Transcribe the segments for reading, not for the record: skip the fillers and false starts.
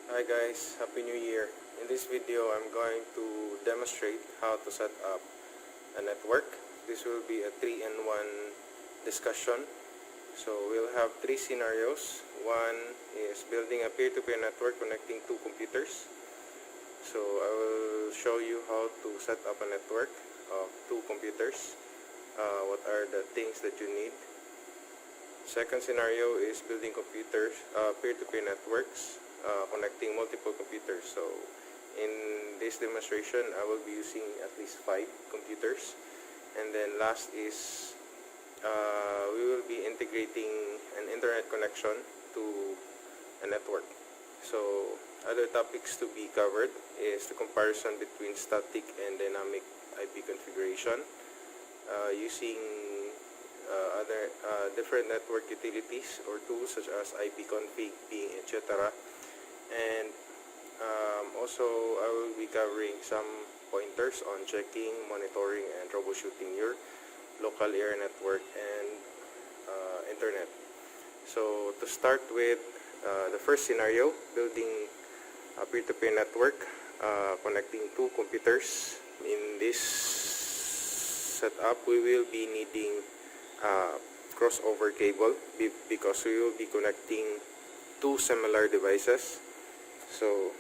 Hi guys, Happy New Year. In this video, I'm going to demonstrate how to set up a network. This will be a 3-in-1 discussion. So we'll have three scenarios. One is building a peer-to-peer network connecting two computers. So I will show you how to set up a network of two computers. What are the things that you need. Second scenario is building computers, peer-to-peer networks, connecting multiple computers. So in this demonstration, I will be using at least 5 computers. And then last is we will be integrating an internet connection to a network. So other topics to be covered is the comparison between static and dynamic IP configuration, using other different network utilities or tools such as ipconfig, ping, etc. And also I will be covering some pointers on checking, monitoring, and troubleshooting your local area network and internet. So to start with the first scenario, building a peer-to-peer network connecting two computers. In this setup, we will be needing crossover cable because we will be connecting two similar devices. So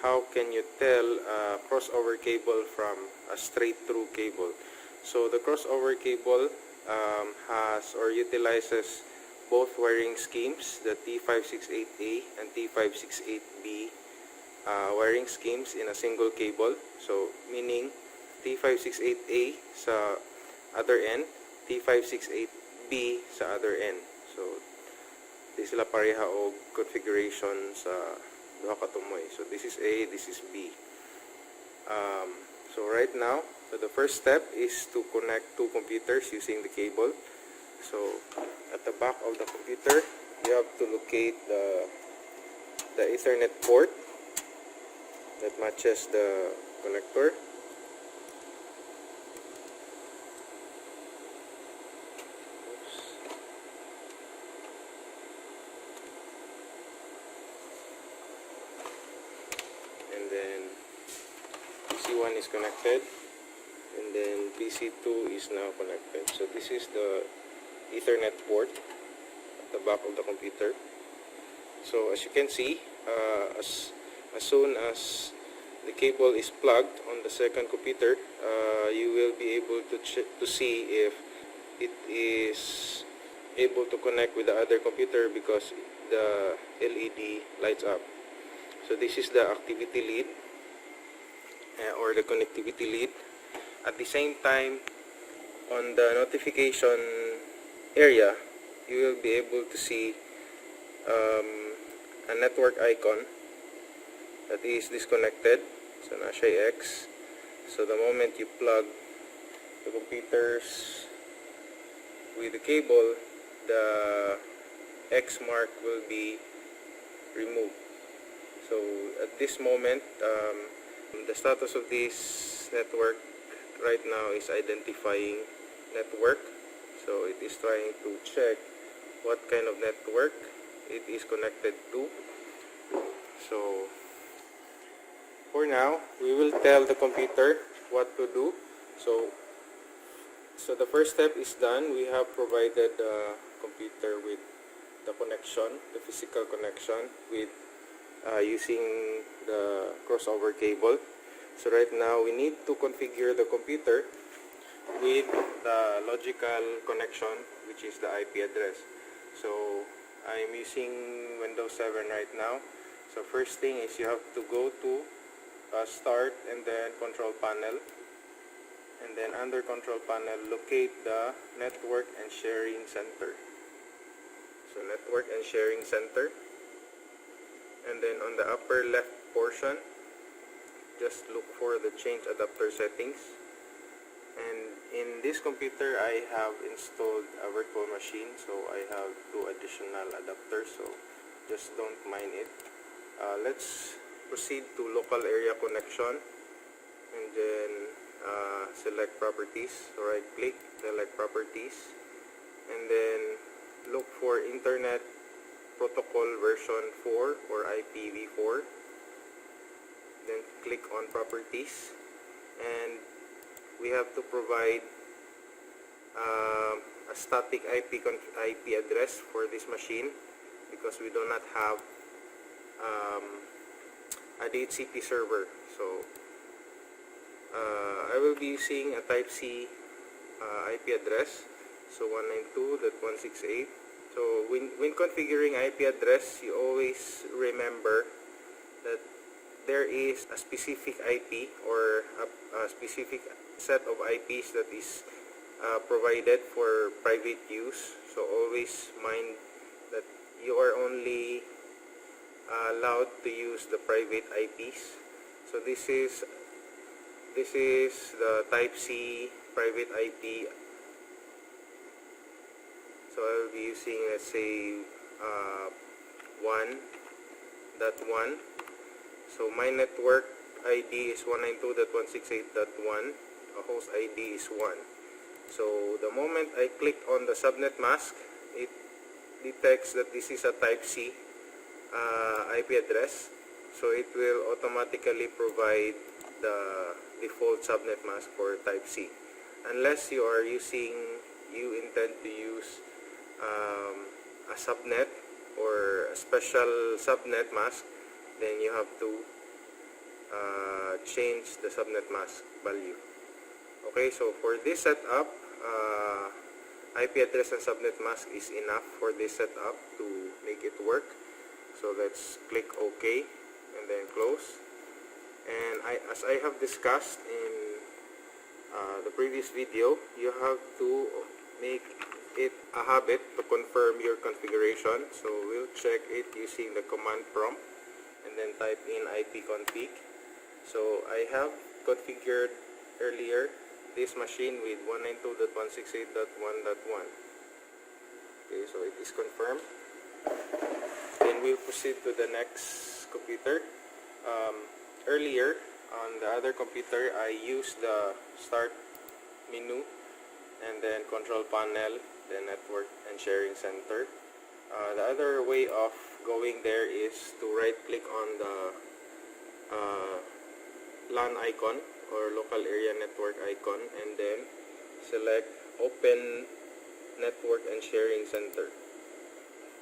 how can you tell a crossover cable from a straight through cable? So the crossover cable has or utilizes both wiring schemes, the T568A and T568B wiring schemes in a single cable. So meaning T568A sa other end, T568B sa other end. So di sila pareha og configuration sa duha ka tumoy. So this is A, this is B. So right now, so the first step is to connect two computers using the cable. So at the back of the computer, you have to locate the Ethernet port that matches the connector. And then PC1 is connected, and then PC2 is now connected. So this is the Ethernet port at the back of the computer. So as you can see, as soon as the cable is plugged on the second computer, you will be able to see if it is able to connect with the other computer because the LED lights up. So this is the activity lead or the connectivity lead. At the same time, on the notification area, you will be able to see a network icon that is disconnected. So na siya X. So the moment you plug the computers with the cable, the X mark will be removed. So at this moment, the status of this network right now is identifying network. So it is trying to check what kind of network it is connected to. So for now, we will tell the computer what to do. So the first step is done. We have provided the computer with the connection, the physical connection with using the crossover cable. So right now we need to configure the computer with the logical connection, which is the IP address. So I'm using Windows 7 right now. So first thing is you have to go to Start and then Control Panel, and then under Control Panel locate the Network and Sharing Center. So Network and Sharing Center, and then on the upper left portion, just look for the Change Adapter Settings. And in this computer, I have installed a virtual machine, so I have 2 additional adapters, so just don't mind it. Let's proceed to local area connection, and then select properties. So right click, select properties, and then look for Internet Protocol version 4 or IPv4. click on properties, and we have to provide a static IP address for this machine because we do not have a DHCP server. So I will be using a Type-C IP address, so 192.168. So when configuring IP address, you always remember that there is a specific IP or a specific set of IPs that is provided for private use. So always mind that you are only allowed to use the private IPs. So this is the Type-C private IP. So I will be using, let's say, 1.1. So my network ID is 192.168.1. A host ID is 1. So the moment I click on the subnet mask, it detects that this is a Type-C IP address. So it will automatically provide the default subnet mask for Type-C. Unless you intend to use a subnet or a special subnet mask, then you have to change the subnet mask value. Okay, so for this setup, IP address and subnet mask is enough for this setup to make it work. So let's click OK and then close. And as I have discussed in the previous video, you have to make it a habit to confirm your configuration. So we'll check it using the command prompt and then type in ipconfig. So I have configured earlier this machine with 192.168.1.1. Okay, so it is confirmed. Then we'll proceed to the next computer. Earlier on the other computer, I used the start menu and then control panel, the network and sharing center. The other way of going there is to right click on the LAN icon or local area network icon and then select open network and sharing center.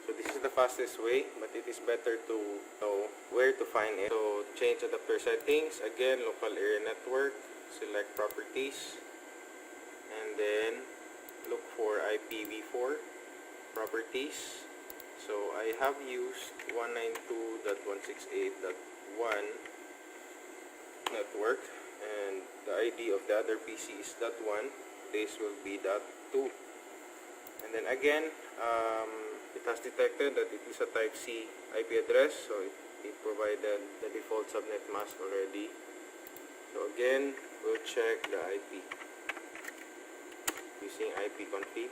So this is the fastest way, but it is better to know where to find it. So change adapter settings, again local area network, select properties, and then look for IPv4 properties. So I have used 192.168.1 network, and the ID of the other PC is .1. This will be .2. And then again, it has detected that it is a Type-C IP address, so it provided the default subnet mask already. So again, we'll check the IP using ipconfig.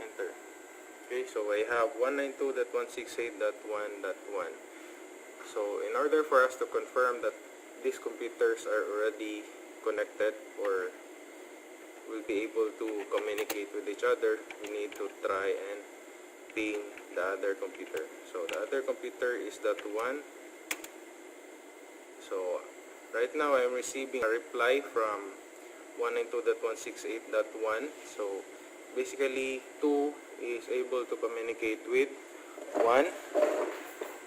Enter. Okay, so I have 192.168.1.1. So in order for us to confirm that these computers are already connected or will be able to communicate with each other, we need to try and ping the other computer. So the other computer is .1. So right now I'm receiving a reply from 192.168.1. So basically 2 is able to communicate with 1.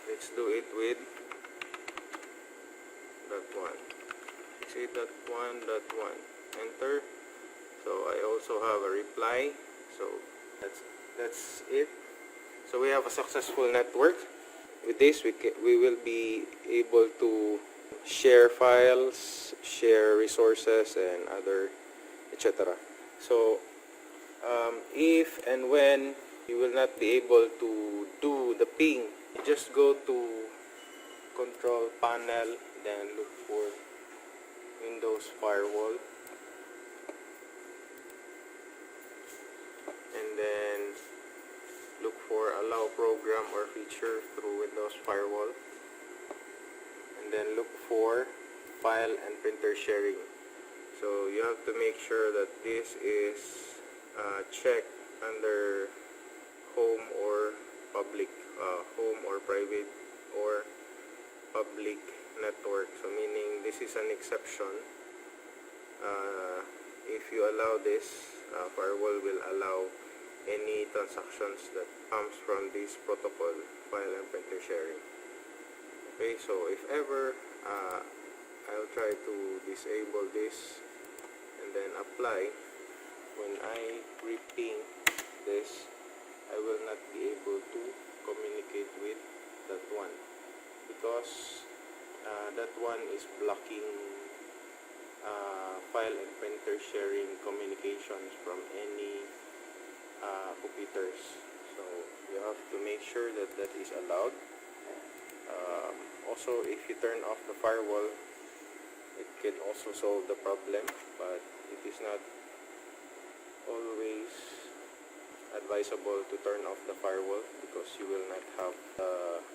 Let's do it with .1. 68.1.1. Enter. So I also have a reply. So that's it. So we have a successful network. With this, we will be able to share files, share resources, and other etc. So if and when you will not be able to do the ping, you just go to control panel, then look for Windows Firewall, and then look for allow program or feature through Windows Firewall, and then look for file and printer sharing. So you have to make sure that this is checked under home or public, home or private or public network. So meaning this is an exception. If you allow this, firewall will allow any transactions that comes from this protocol, file and printer sharing. Okay, so if ever I'll try to disable this and then apply, when I re-ping this, I will not be able to communicate with that one, because that one is blocking file and printer sharing communications from any computers. So you have to make sure that that is allowed. Also, if you turn off the firewall, it can also solve the problem, but it is not always advisable to turn off the firewall, because you will not have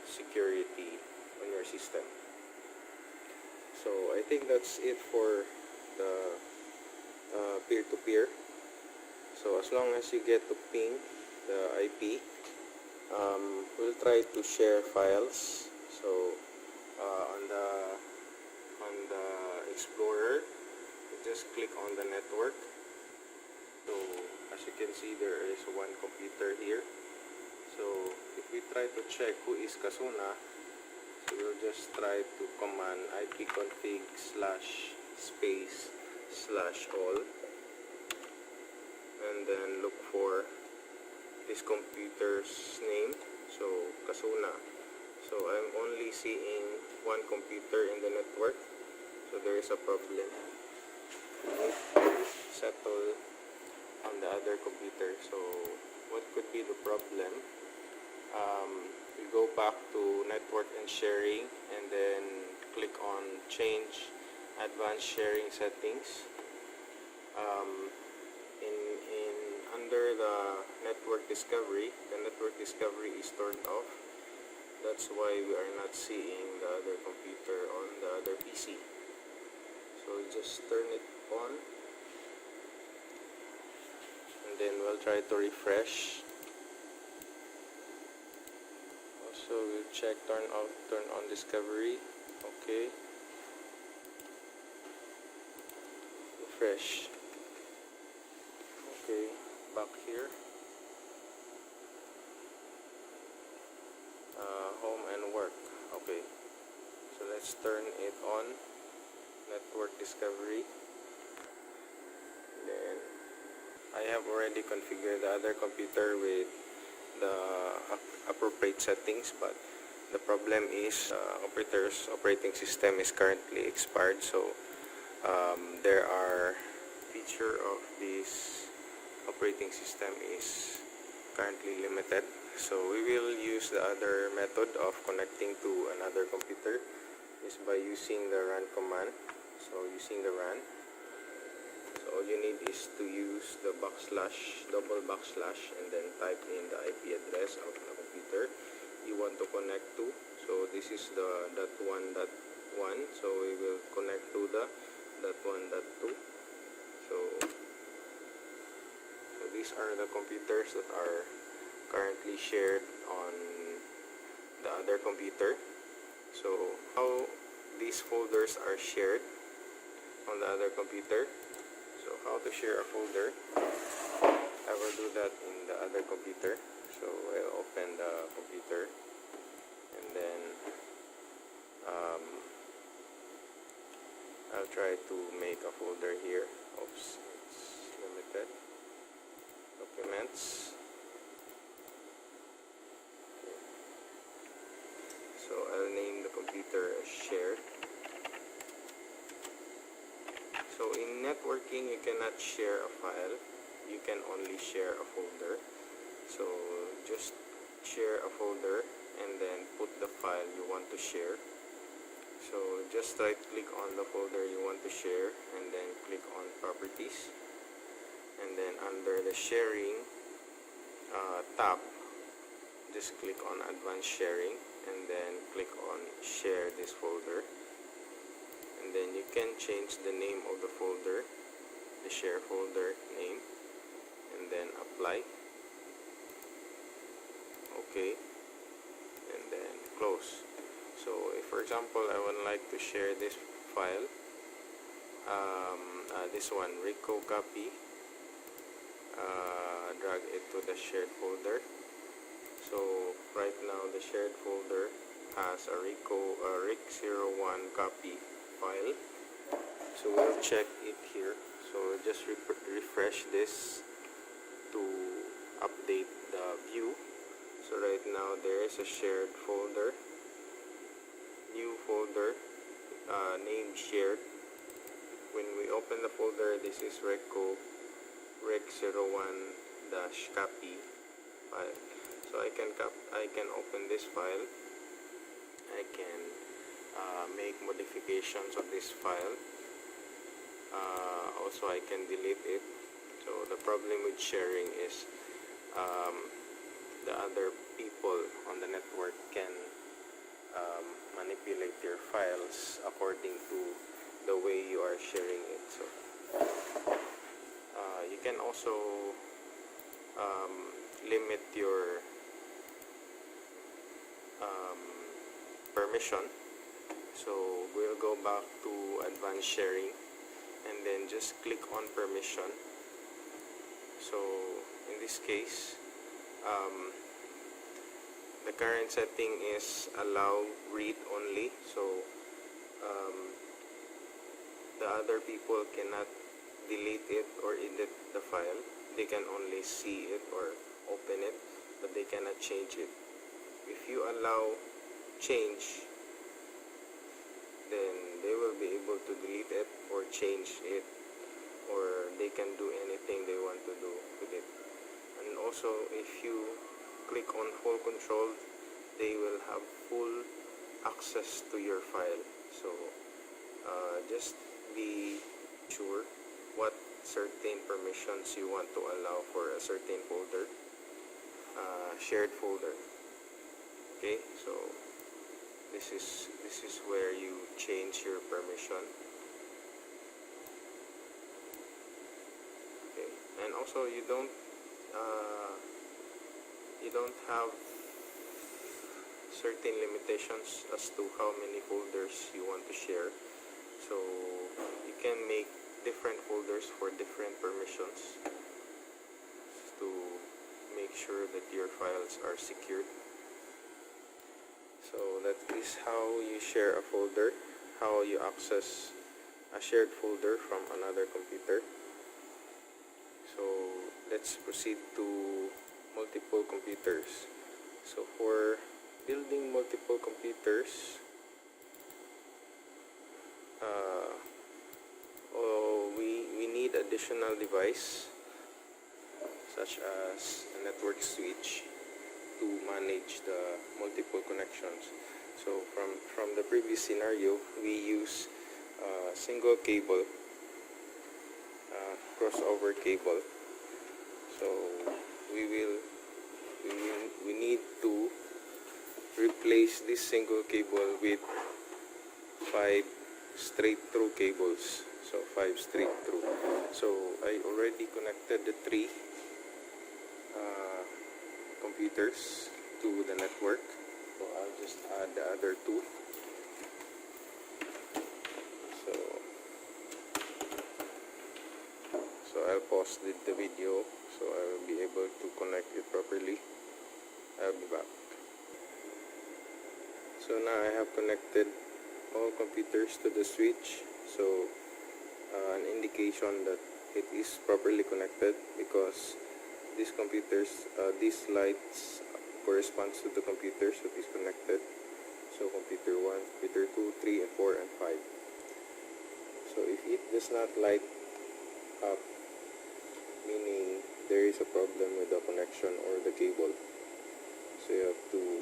security on your system. So I think that's it for the peer-to-peer. So as long as you get to ping the IP, we'll try to share files. So on the Explorer, you just click on the network. So as you can see, there is one computer here. So if we try to check who is Kasuna, so we'll just try to command ipconfig /space/all, and then look for this computer's name, so Kasuna. So I'm only seeing one computer in the network, so there is a problem. Settle on the other computer. So what could be the problem? We go back to network and sharing, and then click on change advanced sharing settings. Under the network discovery, the network discovery is turned off. That's why we are not seeing the other computer on the other PC. So just turn it on, and then we'll try to refresh. Also, we'll check turn on discovery. Okay. Refresh. Okay, back here. Home and work. Okay, so let's turn it on. Network discovery. Then I have already configured the other computer with the appropriate settings, but the problem is computer's operating system is currently expired. So there are feature of this operating system is currently limited. So we will use the other method of connecting to another computer is by using the run command. So using the run, so all you need is to use the \, and then type in the IP address of the computer you want to connect to. So this is the .1.1, so we will connect to the .1.2. So these are the computers that are currently shared on the other computer. So how these folders are shared on the other computer. So how to share a folder, I will do that in the other computer. So I'll open the computer, and then I'll try to make a folder here. Oops, it's limited. Documents. So I'll name the computer as shared. So in networking, you cannot share a file. You can only share a folder. So just share a folder and then put the file you want to share. So just right click on the folder you want to share, and then click on properties. And then under the sharing tab, just click on advanced sharing, and then click on share this folder, and then you can change the name of the folder, the share folder name, and then apply. Okay, close. So if for example I would like to share this file, this one, Rico copy, drag it to the shared folder. So right now the shared folder has a Ric01 copy file. So we'll check it here. So just refresh this to update the view. So right now there is a shared folder, new folder, named shared. When we open the folder, this is Ric01-copy file. So I can open this file. I can make modifications of this file. Also I can delete it. So the problem with sharing is the other people on the network can manipulate your files according to the way you are sharing it. So you can also limit your permission. So we'll go back to advanced sharing and then just click on permission. So in this case, the current setting is allow read only. So the other people cannot delete it or edit the file. They can only see it or open it, but they cannot change it. If you allow change, then they will be able to delete it or change it, or they can do anything they want to do with it. And also if you click on full control, they will have full access to your file. So just be sure what certain permissions you want to allow for a certain folder, shared folder. Okay, so this is where you change your permission. Okay, and also you don't have certain limitations as to how many folders you want to share. So you can make different folders for different permissions to make sure that your files are secured. So that is how you share a folder, how you access a shared folder from another computer. So let's proceed to multiple computers. So for building multiple computers, we need additional device such as a network switch to manage the multiple connections. So from the previous scenario, we use single cable, crossover cable. So we need to replace this single cable with 5 straight through cables. So 5 straight through. So I already connected the 3 computers to the network. So I'll just add the other 2. So I'll pause the video so I will be able to connect it properly. I'll be back. So now I have connected all computers to the switch. So an indication that it is properly connected, because these computers, these lights corresponds to the computers that is connected. So computer 1, computer 2, 3, and 4, and 5. So if it does not light up, meaning there is a problem with the connection or the cable. So you have to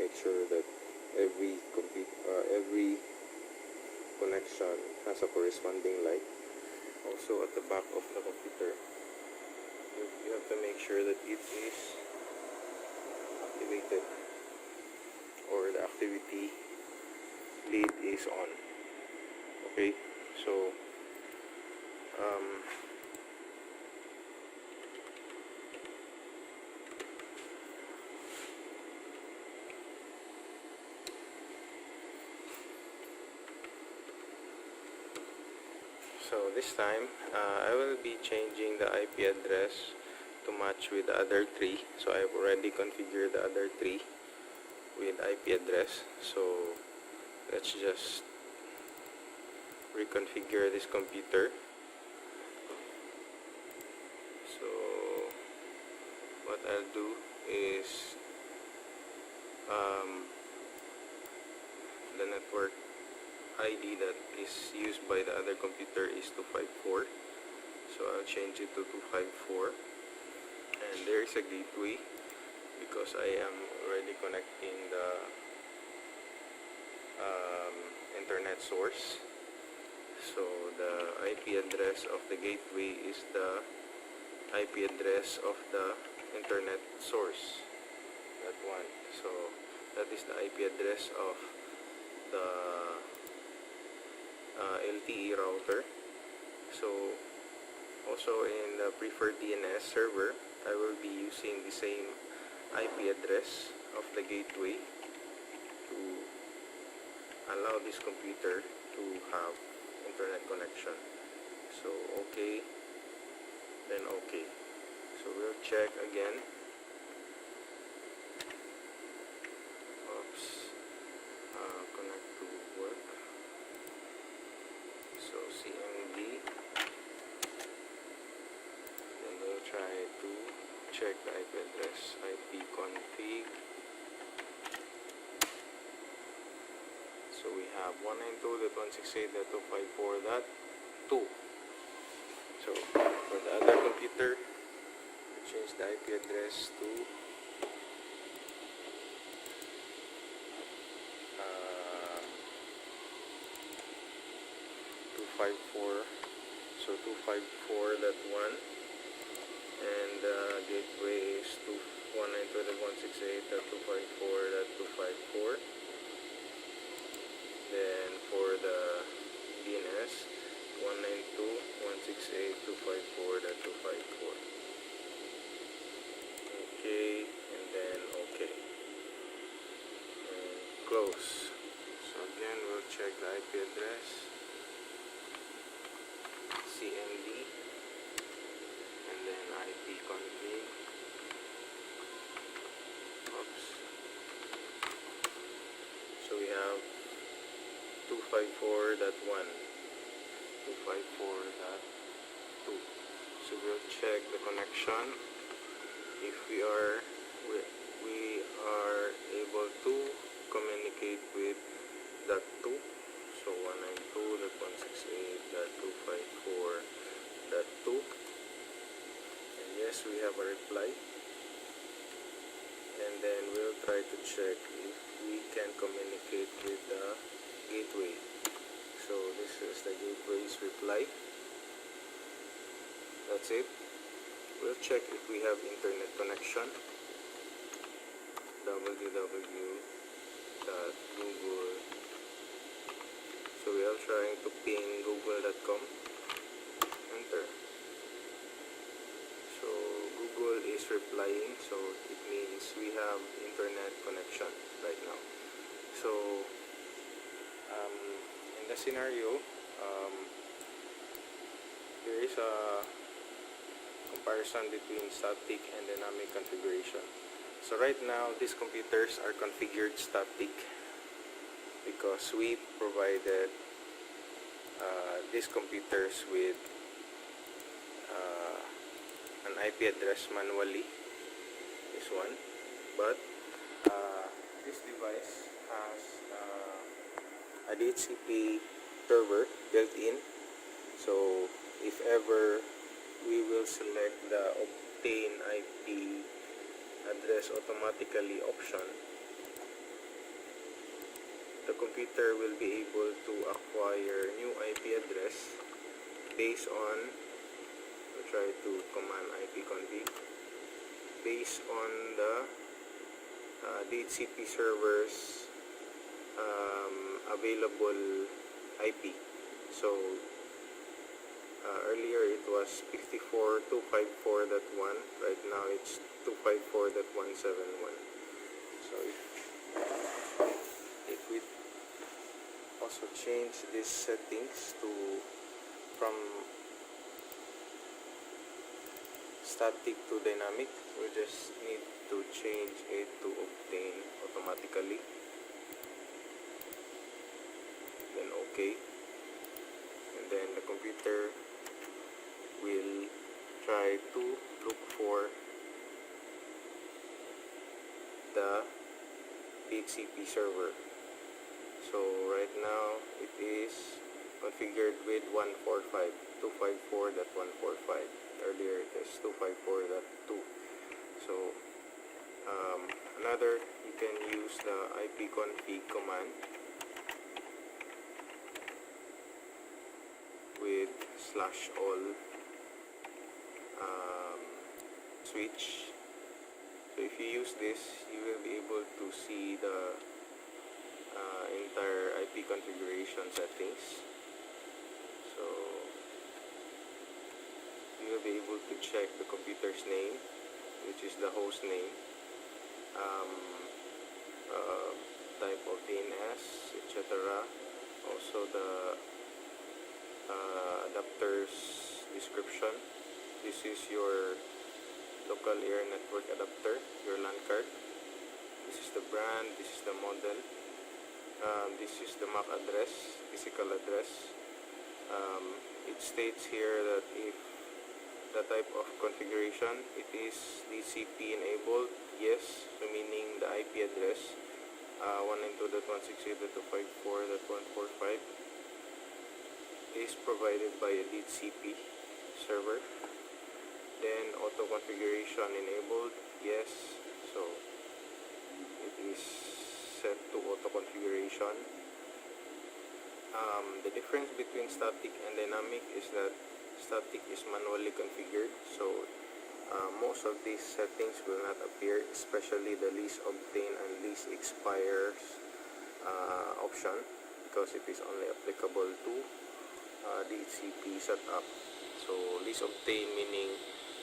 make sure that every connection has a corresponding light. Also at the back of the computer, you have to make sure that it is activated, or the activity lead is on. Okay, so So this time, I will be changing the IP address to match with the other three. So I've already configured the other three with IP address. So let's just reconfigure this computer. So what I'll do is the network ID that is used by the other computer is 254. So I'll change it to 254. And there is a gateway because I am already connecting the internet source. So the IP address of the gateway is the IP address of the internet source. That one. So that is the IP address of the LTE router. So also in the preferred DNS server, I will be using the same IP address of the gateway to allow this computer to have internet connection. So okay, then okay. So we'll check again. Oops. Connect to work. So CMD. Then we'll try to check the IP address. ipconfig. So we have 192.168.254.2. So for the other computer, we change the IP address to 254. So 254.1, and gateway is 192.168.254.254. Then for the DNS, 192.168.254.254. Okay, and then okay. And close. So again, we'll check the IP address. CMD, and then ipconfig. Oops. So we have 254.1, 254.2. So we'll check the connection. If we are able to communicate with that 2. So 192.168.254.2, and yes, we have a reply. And then we'll try to check if we can communicate with the gateway. So this is the gateway's reply. That's it. We'll check if we have internet connection. www.google. So we are trying to ping google.com. Enter. So Google is replying, so it means we have internet connection right now. So in the scenario, there is a comparison between static and dynamic configuration. So right now, these computers are configured static because we provided these computers with an IP address manually, this one, but this device has a DHCP server built in. So if ever we will select the obtain IP address automatically option, the computer will be able to acquire new IP address based on, we'll try to command ipconfig, based on the DHCP server's available IP. So earlier it was 64.254.1, right now it's 254.171. So if we also change these settings to from static to dynamic, we just need to change it to obtain automatically, then OK, and then the computer will try to look for the DHCP server. So right now it is configured with 145.254.145. Earlier it is 254.2. So another, you can use the ipconfig command with /all switch. So if you use this, you will be able to see the entire IP configuration settings. So you will be able to check the computer's name, which is the host name, type of DNS, etc. Also the adapter's description. This is your local area network adapter, your LAN card. This is the brand, this is the model, this is the MAC address, physical address. It states here that if the type of configuration, it is DHCP enabled, yes, so meaning the IP address 192.168.254.145 is provided by a DHCP server. Then auto configuration enabled, yes, so it is set to auto configuration. The difference between static and dynamic is that static is manually configured, so most of these settings will not appear, especially the least obtain and least expires option, because it is only applicable to DHCP setup. So least obtain meaning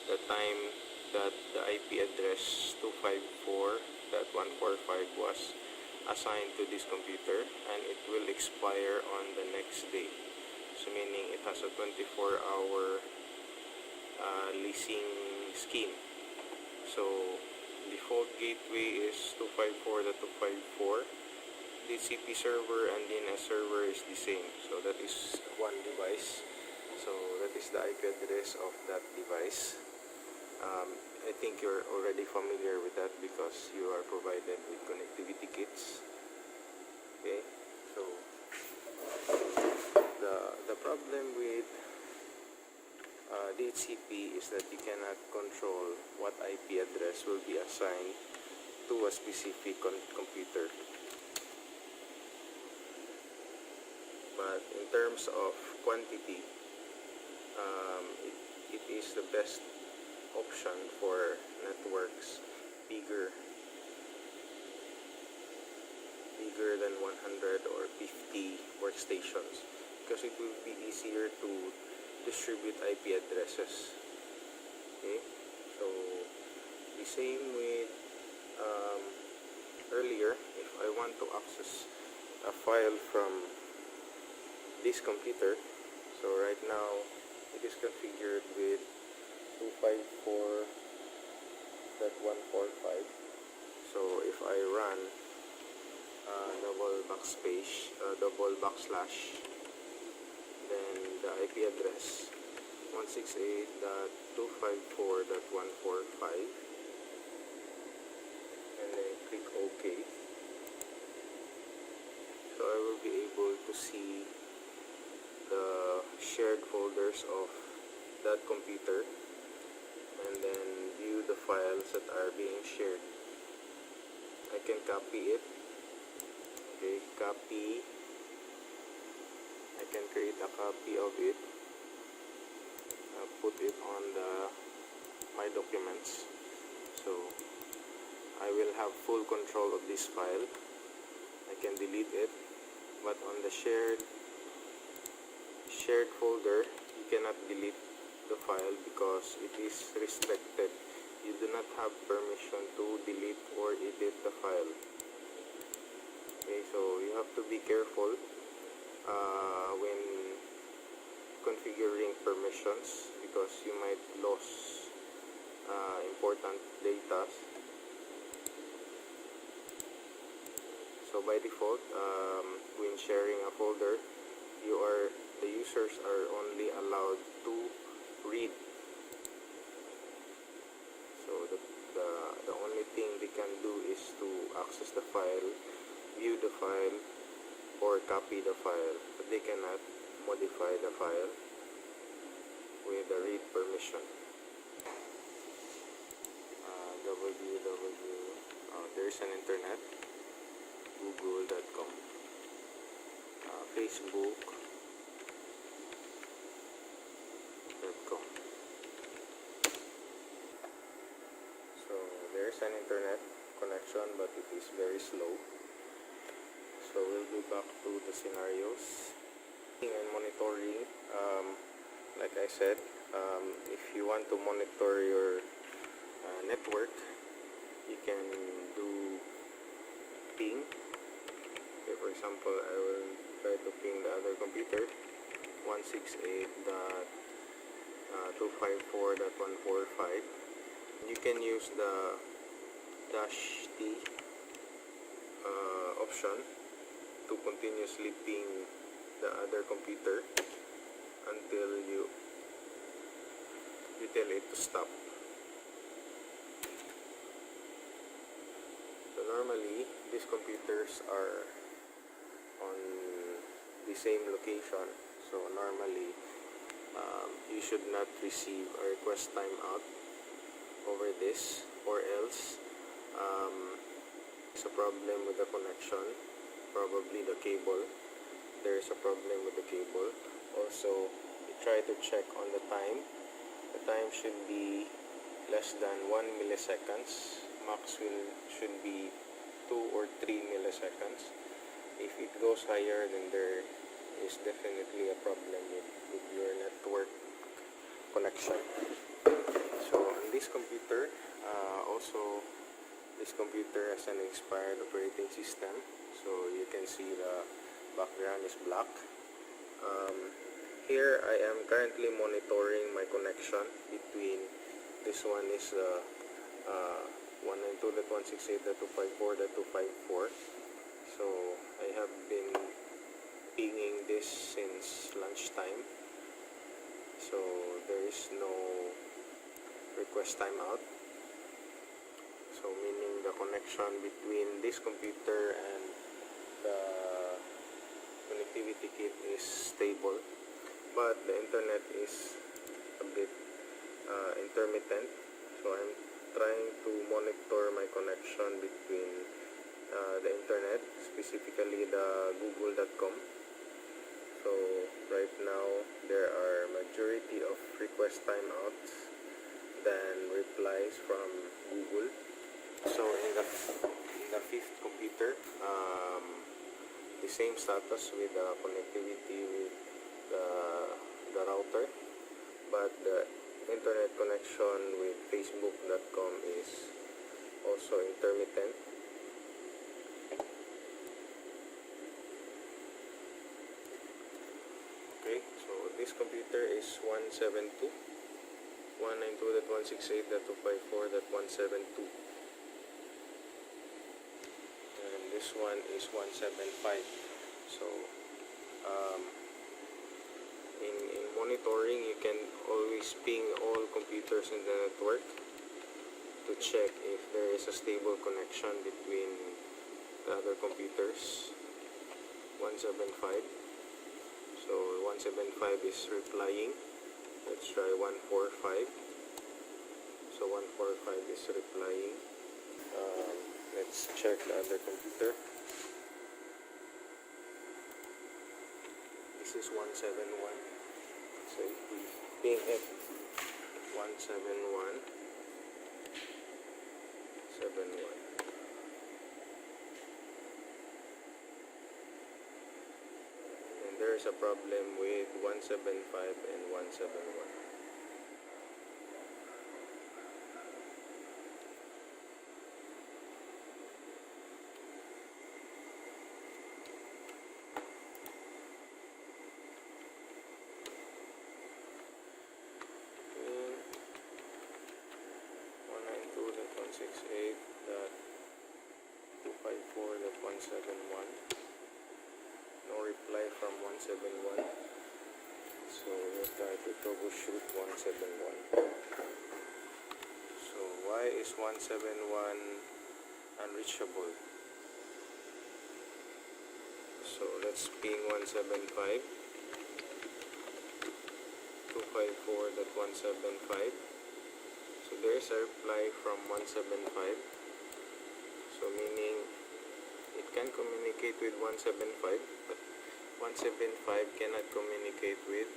the time that the IP address 254.145 was assigned to this computer, and it will expire on the next day. So meaning it has a 24-hour leasing scheme. So default gateway is 254.254. DHCP server and DNS server is the same. So that is one device. So that is the IP address of that device. I think you're already familiar with that because you are provided with connectivity kits. Okay, so the problem with DHCP is that you cannot control what IP address will be assigned to a specific computer. But in terms of quantity, it is the best option for networks bigger than 100 or 50 workstations, because it will be easier to distribute IP addresses. Okay, so the same with earlier, if I want to access a file from this computer, so right now it is configured with 254.145. so if I run double backslash, then the IP address 168.254.145, and then click OK. So I will be able to see the shared folders of that computer, and then view the files that are being shared. I can copy it. Okay, copy. I can create a copy of it, put it on my documents, so I will have full control of this file. I can delete it, but on the shared folder, you cannot delete the file because it is restricted. You do not have permission to delete or edit the file. Okay, so you have to be careful when configuring permissions because you might lose important data. So by default, when sharing a folder, the users are only allowed to read. So the only thing they can do is to access the file, view the file, or copy the file, but they cannot modify the file with the read permission. There's an internet, google.com, facebook.com. So there's an internet connection, but it is very slow. So we'll go back to the scenarios and monitoring. Like I said, if you want to monitor your network, you can do ping. Okay, for example, I will try to ping the other computer 168.254.145. You can use the -T option to continuously ping the other computer until you tell it to stop. So normally these computers are on the same location, so normally you should not receive a request timeout over this, or else there's a problem with the connection, probably the cable. There is a problem with the cable. Also, you try to check on the time. The time should be less than 1 milliseconds. Max should be 2 or 3 milliseconds. If it goes higher, then there is definitely a problem with your network connection. So on this computer, also this computer has an expired operating system. So you can see the background is black. Here I am currently monitoring my connection between, this one is 192.168.254.254. So I have been pinging this since lunchtime. So there is no request timeout. So meaning the connection between this computer and the connectivity kit is stable, but the internet is a bit intermittent. So I'm trying to monitor my connection between the internet, specifically the google.com. So right now there are majority of request timeouts than replies from Google. So in the fifth computer, the same status with the connectivity with the router, but the internet connection with facebook.com is also intermittent. Okay, so this computer is 192.168.254.172, and this one is 175. So in monitoring, you can always ping all computers in the network to check if there is a stable connection between the other computers. 175. So 175 is replying. Let's try 145. So 145 is replying. Let's check the other computer. This is 171. So if we ping it, 171.71. And there is a problem with 175 and 171. 168.254.171. No reply from 171. So we'll try to troubleshoot 171. So why is 171 unreachable? So let's ping 175. 254.175. So there is a reply from 175. So meaning it can communicate with 175, but 175 cannot communicate with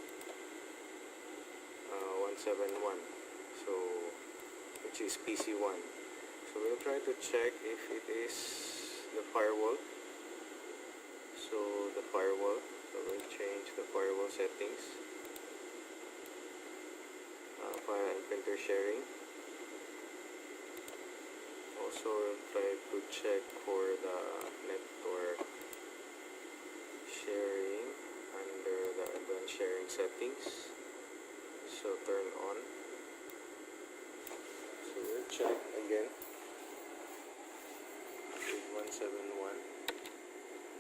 171. So which is PC1. So we'll try to check if it is the firewall. So the firewall. So we'll change the firewall settings. File and printer sharing. Also we'll try to check for the network sharing under the advanced sharing settings. So turn on. So we'll check again with 171.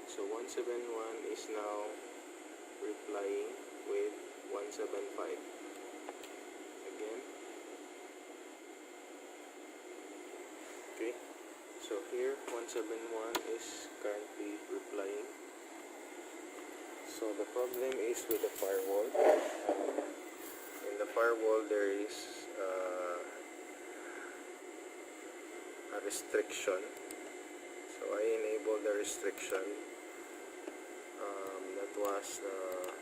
So 171 is now replying with 175. Again. Okay. So here 171 is currently replying. So the problem is with the firewall. In the firewall there is a restriction. So I enable the restriction. That was the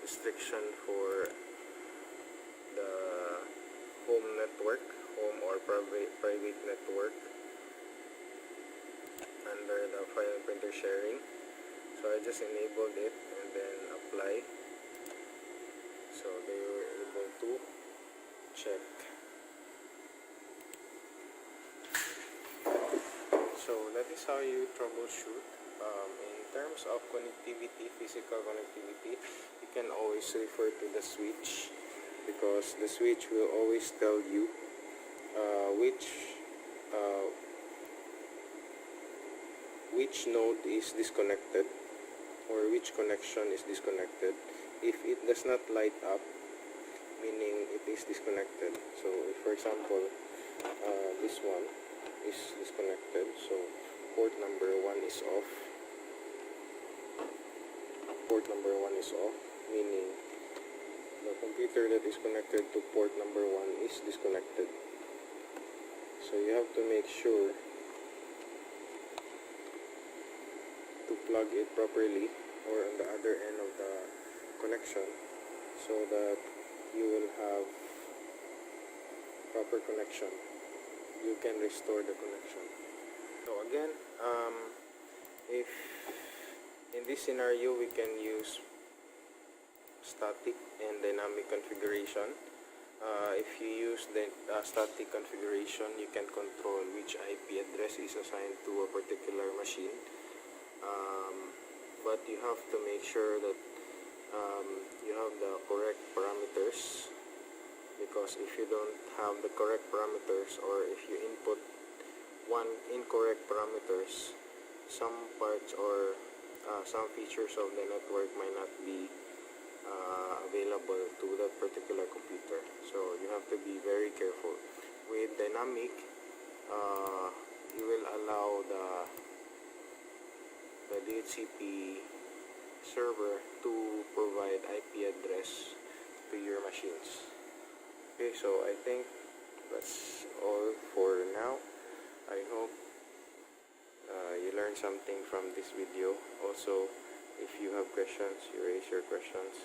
restriction for the home network, home or private network under the file and printer sharing. So I just enabled it and then apply. So they were able to check. So that is how you troubleshoot. In terms of connectivity, physical connectivity, you can always refer to the switch, because the switch will always tell you which node is disconnected or which connection is disconnected. If it does not light up, meaning it is disconnected. So if, for example, this one is disconnected, so port number 1 is off. Port number 1 is off, meaning the computer that is connected to port number 1 is disconnected. So you have to make sure to plug it properly or on the other end of the connection, so that you will have proper connection. You can restore the connection. So again, if in this scenario we can use static and dynamic configuration. If you use the static configuration, you can control which IP address is assigned to a particular machine. But you have to make sure that you have the correct parameters, because if you don't have the correct parameters, or if you input one incorrect parameters, some parts or some features of the network might not be available to that particular computer. So you have to be very careful. With dynamic, you will allow the DHCP server to provide IP address to your machines. Okay, so I think that's all for now. I hope you learned something from this video. Also, if you have questions, you raise your questions.